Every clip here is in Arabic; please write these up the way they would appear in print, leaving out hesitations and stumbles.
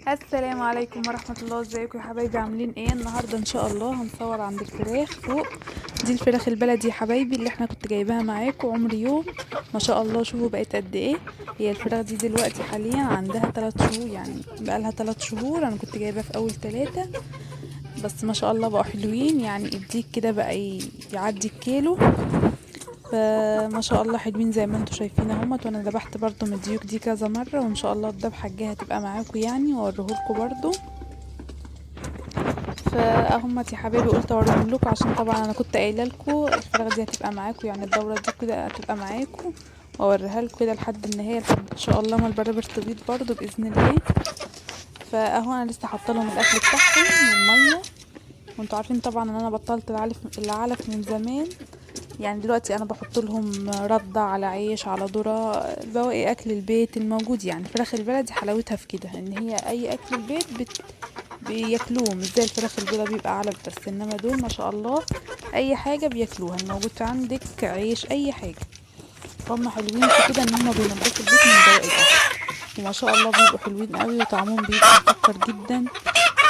السلام عليكم ورحمة الله. ازيكم يا حبايبي؟ عاملين ايه النهاردة؟ ان شاء الله هنصور عند الفراخ فوق. دي الفراخ البلدي يا حبايبي اللي احنا كنت جايباها معاكم عمر يوم. ما شاء الله شوفوا بقت قد ايه. هي الفراخ دي دلوقتي حاليا عندها 3 شهور، يعني بقالها 3 شهور. انا كنت جايباها في اول 3، بس ما شاء الله بقوا حلوين. يعني الديك كده بقى يعدي الكيلو. فما شاء الله حلوين زي ما انتوا شايفين اهمت. وانا ذبحت برضو من الديوك دي كذا مرة، وان شاء الله الذبحة الجاية هتبقى معاكم يعني واوريهولكوا برضو. فاهمت يا حبايبي، قلت اوريهم لكم عشان طبعا انا كنت قايله لكم الفراخ دي هتبقى معاكم، يعني الدوره دي كده هتبقى معاكم، واوريها لكم كده لحد النهايه، لحد ان شاء الله ما البرابر تبيض برضو باذن الله. فاهو انا لسه حاطه لهم الاكل بتاعهم والميه. وانتوا عارفين طبعا ان انا بطلت العلف من زمان. يعني دلوقتي انا بحط لهم رده على عيش على ذره، بواقي اكل البيت الموجود. يعني الفراخ البلدي حلاوتها في كده ان هي اي اكل البيت بياكلوه، مش زي الفراخ البيضة بيبقى علف بس، انما دول ما شاء الله اي حاجة بياكلوها. الموجود عندك عيش اي حاجة. فهم حلوين في كده ان هم بينضفوا البيت من بواقي الاكل. وما شاء الله بيبقوا حلوين قوي وطعمهم بيبقى مسكر جدا.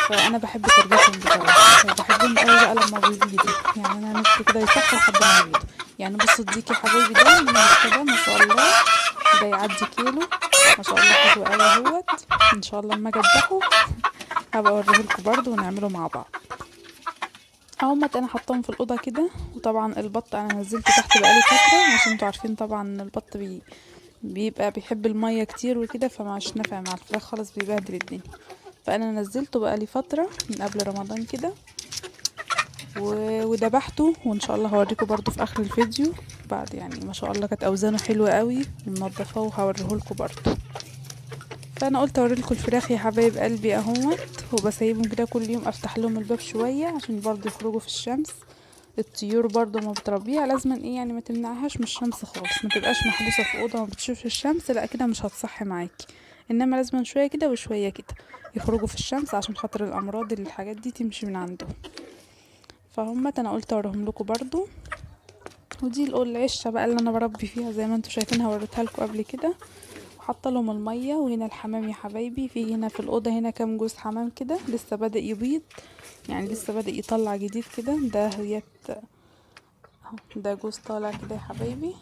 فانا بحب تربيتهم بصراحة، وبحبهم قوي بقى لما بيبيضوا. يعني انا نفسي كده يصحوا لحد ما يبيضوا. يعني بصوا الديك يا حبايبي ده اللي انا كده ما شاء الله ده يعدي كيلو. ما شاء الله حلو قوي اهوت. ان شاء الله اما اذبحه هبقى اوريهولكوا برضو ونعمله مع بعض. اهمت انا حطاهم في الاوضه كده. وطبعا البط انا نزلته تحت بقالي فتره، عشان انتوا عارفين طبعا ان البط بيبقى بيحب الميه كتير وكده، فمش نافع مع الفراخ خالص، بيبهدل الدنيا. فانا نزلته بقالي فتره من قبل رمضان كده وذبحته، وان شاء الله هوريكم برضو في اخر الفيديو بعد. يعني ما شاء الله كانت اوزانه حلوه قوي ومنضفاه، وهوريهولكم برضو. فانا قلت اوريلكم الفراخ يا حبايب قلبي اهوت. وبسيبهم كده كل يوم افتح لهم الباب شويه عشان برضو يخرجوا في الشمس. الطيور برضو ما بتربيها لازم ايه يعني ما تمنعهاش من الشمس خالص، ما تبقاش محبوسه في اوضه ما بتشوفش الشمس، لا كده مش هتصحي معاكي. انما لازم شويه كده وشويه كده يخرجوا في الشمس عشان خاطر الامراض اللي الحاجات دي تمشي من عندهم. فهم انا قلت اوريهم لكم برضو. ودي العشه بقى اللي انا بربي فيها زي ما انتوا شايفينها، وريتها لكم قبل كده. حاطه لهم الميه. وهنا الحمام يا حبايبي، في هنا في الاوضه هنا كام جوز حمام كده لسه بادئ يبيض، يعني لسه بادئ يطلع جديد كده. ده هي اهو، ده جوز طالع كده يا حبايبي.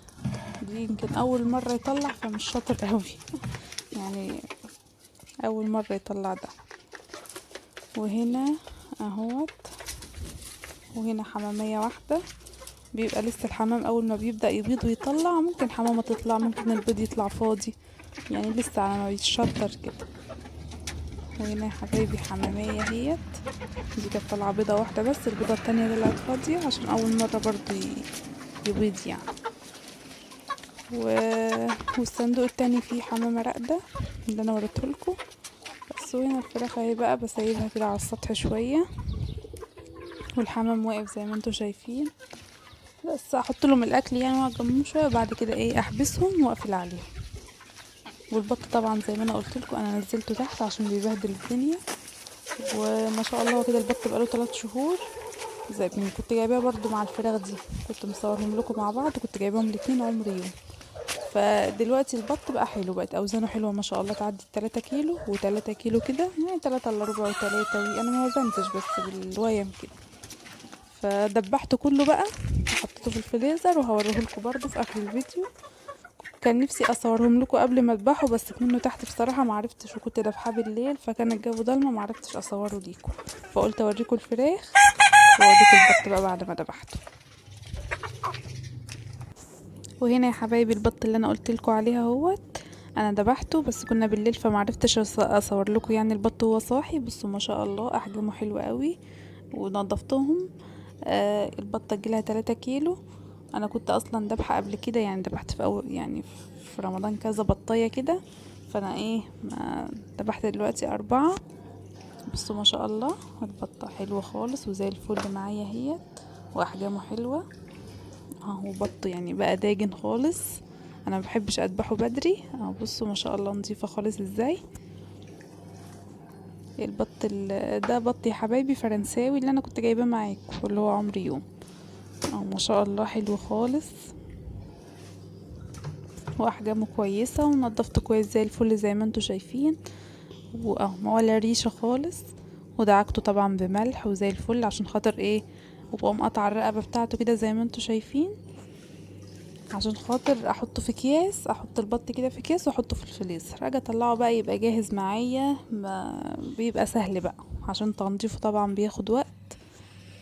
دي يمكن اول مره يطلع فمش شاطر قوي يعني اول مره يطلع ده. وهنا اهوت. وهنا حمامية واحدة. بيبقى لسه الحمام اول ما بيبدأ يبيض ويطلع ممكن حمامة تطلع، ممكن البيض يطلع فاضي، يعني لسه على ما بيتشطر كده. وهنا يا حبايبي حمامية هيت. دي كانت طالعة بيضة واحدة بس، البيضة التانية طلعت فاضية عشان أول مرة برضو يبيض يعني. و... والصندوق التاني فيه حمامة راقدة اللي أنا وريتهولكوا بس. وهنا الفراخ اهي بقى بسيبها كده على السطح شوية، والحمام واقف زي ما انتوا شايفين. بس احط لهم الاكل يعني واعجبهم شويه، وبعد كده ايه احبسهم واقفل عليهم. والبط طبعا زي ما انا قلت لكم انا نزلته تحت عشان بيبهدل الدنيا. وما شاء الله كده البط بقاله 3 شهور. زي ما كنت جايباه برضو مع الفراخ دي، كنت مصورهم لكم مع بعض، كنت جايباهم الاتنين عمر يوم. فدلوقتي البط بقى حلو، بقت اوزانه حلوه ما شاء الله، تعدي 3 كيلو و3 كيلو كده، يعني 3 الا ربع و3 انا ما وزنتش بس بالويم كده. فدبحته كله بقى وحطيته في الفريزر، وهوريه لكم برضو في اخر الفيديو. كان نفسي اصورهم لكم قبل ما اذبحه بس منه تحت بصراحه ما عرفتش، وكنت دافحه بالليل فكان الجو ضلمه ما عرفتش اصوره ليكم. فقلت اوريكم الفراخ واوريكم البط بقى بعد ما ذبحته. وهنا يا حبايبي البط اللي انا قلت لكم عليها اهوت. انا ذبحته بس كنا بالليل فما عرفتش اصور لكم يعني البط وهو صاحي. بصوا ما شاء الله احجامه حلوه قوي ونضفتهم. البطه جيلها 3 كيلو. انا كنت اصلا ذبحه قبل كده، يعني ذبحت في اول يعني في رمضان كذا بطايه كده. فانا ايه ما ذبحت دلوقتي 4. بصوا ما شاء الله البطه حلوه خالص وزي الفل معايا هي، واحجامه حلوه اهو. بط يعني بقى داجن خالص. انا ما بحبش اذبحه بدري اهو. بصوا ما شاء الله نظيفه خالص ازاي. ده بط يا حبايبي فرنساوي اللي انا كنت جايباه معاكم واللي هو عمري يوم اهو. ما شاء الله حلو خالص واحجامه كويسه ونضفته كويس زي الفل زي ما انتوا شايفين. ولا ريشة خالص. ودعكته طبعا بملح وزي الفل عشان خاطر ايه، وبقوم قطع الرقبة بتاعته كده زي ما انتوا شايفين، عشان خاطر احطه في اكياس، احط البط كده في اكياس واحطه في الفريزر، اجي اطلعه بقى يبقى جاهز معايا، ما بيبقى سهل بقى عشان تنظيفه طبعا بياخد وقت.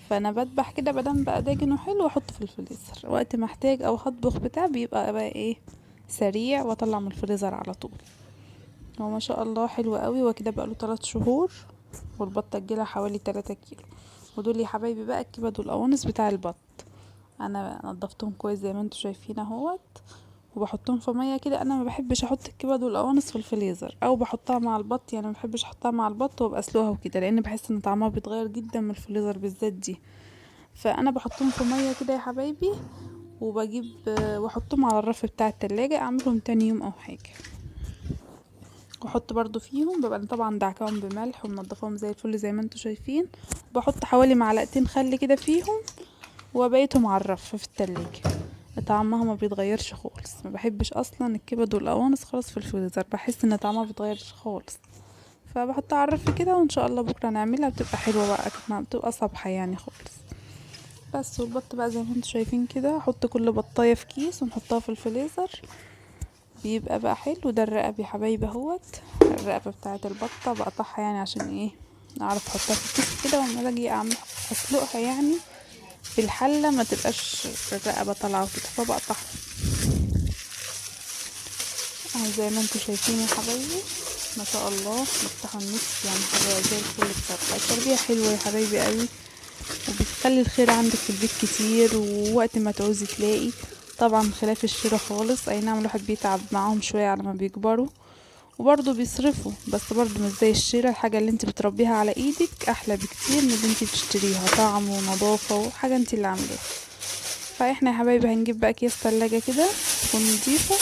فانا بدبح كده بدم بقى داجن وحلو واحطه في الفريزر، وقت ما احتاج او هطبخ بتاع بيبقى بقى ايه سريع، واطلع من الفريزر على طول. هو ما شاء الله حلو قوي، وكده بقى له 3 شهور، والبطه تجيلها حوالي 3 كيلو. ودول يا حبايبي بقى الكبد والقوانص بتاع البط، انا نضفتهم كويس زي ما انتوا شايفين اهوت، وبحطهم في ميه كده. انا ما بحبش احط الكبد والقوانص في الفريزر، او بحطها مع البط، يعني ما بحبش احطها مع البط وابقى اسلقها وكده، لان بحس ان طعمها بيتغير جدا من الفريزر بالذات دي. فانا بحطهم في ميه كده يا حبايبي، وبجيب واحطهم على الرف بتاع التلاجة، اعملهم تاني يوم او حاجه. واحط برضو فيهم، ببقى طبعا دعكاهم بملح ومنضفاهم زي الفل زي ما انتوا شايفين. بحط حوالي معلقتين خل كده فيهم، وبقيتهم على الرف في التلاجة. طعمها ما بيتغيرش خالص، ما بحبش اصلا الكبد والقوانص خالص في الفريزر، بحس ان طعمها بيتغيرش خالص. فبحطها على الرف كده، وان شاء الله بكره نعملها بتبقى حلوه بقى، بتبقى صبحه يعني خالص. بس والبط بقى زي ما انتوا شايفين كده، احط كل بطايه في كيس ونحطها في الفريزر، بيبقى بقى حلو. ده الرقب يا حبايبي اهوت، الرقبه بتاعه البطه بقطعها يعني عشان ايه، اعرف احطها في الكيس كده، واما باجي اعمل اسلقها يعني في الحله ما تبقاش الرقبه طالعه كده، فبقطعها اهو زي ما انتوا شايفين يا حبايبي. ما شاء الله مفتاح النص، يعني حاجه زي الفل بصراحه. التربيه حلوه يا حبايبي قوي، وبتخلي الخير عندك في البيت كتير، ووقت ما تعوزي تلاقي. طبعا خلاف الشراء خالص، اي نعم الواحد بيتعب معاهم شويه على ما بيكبروا، وبرضه بيصرفوا، بس برضه مش زي الشراء. الحاجه اللي انت بتربيها على ايدك احلى بكتير من اللي انت بتشتريها، طعم ونظافه وحاجه انت اللي عاملاها. فاحنا يا حبايبي هنجيب بقى اكياس تلاجة كده تكون نضيفة،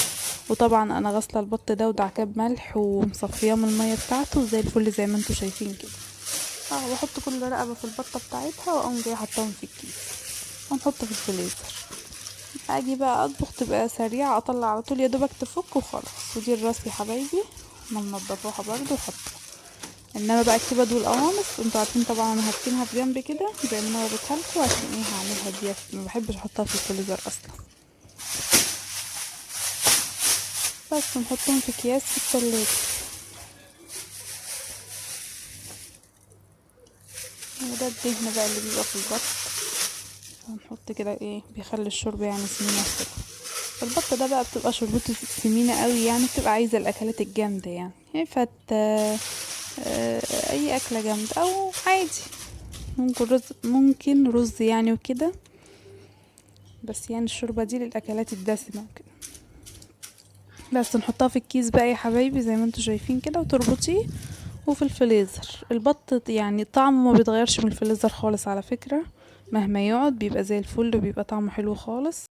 وطبعا انا غاسله البط ده ودعكاه بملح ومصفياه من الميه بتاعته زي الفل زي ما انتوا شايفين كده. بحط كل رقبه في البطه بتاعتها، واقوم جايه حطاهم في الكيس ونحط في الفريزر. اجي بقى اطبخ تبقى سريعه، اطلع على طول يا دوبك تفك وخلاص. ودي الراس يا حبايبي، انا منضفاها برضو وحاطه. انما بقى الكبد والقوانص انتوا عارفين طبعا، انا هركنها في جنب كده زي ما انا وريتها لكم، عشان ايه هعملها ديت، ما بحبش احطها في الفريزر اصلا. بس نحطهم في اكياس في التلاجة. وده الدهن بقى اللي بيبقى في البط، هنحط كده ايه بيخلي الشوربة يعني سمينة كده. البط ده بقى بتبقى شوربته سمينة قوي، يعني بتبقى عايزة الاكلات الجامدة، يعني فتة، اي اكلة جامدة او عادي، ممكن رز يعني وكده، بس يعني الشوربة دي للاكلات الدسمة وكده. بس نحطها في الكيس بقى يا حبايبي زي ما انتوا شايفين كده، وتربطيه وفي الفريزر. البط يعني طعمه ما بيتغيرش من الفريزر خالص على فكرة، مهما يقعد بيبقى زي الفل، وبيبقى طعمه حلو خالص.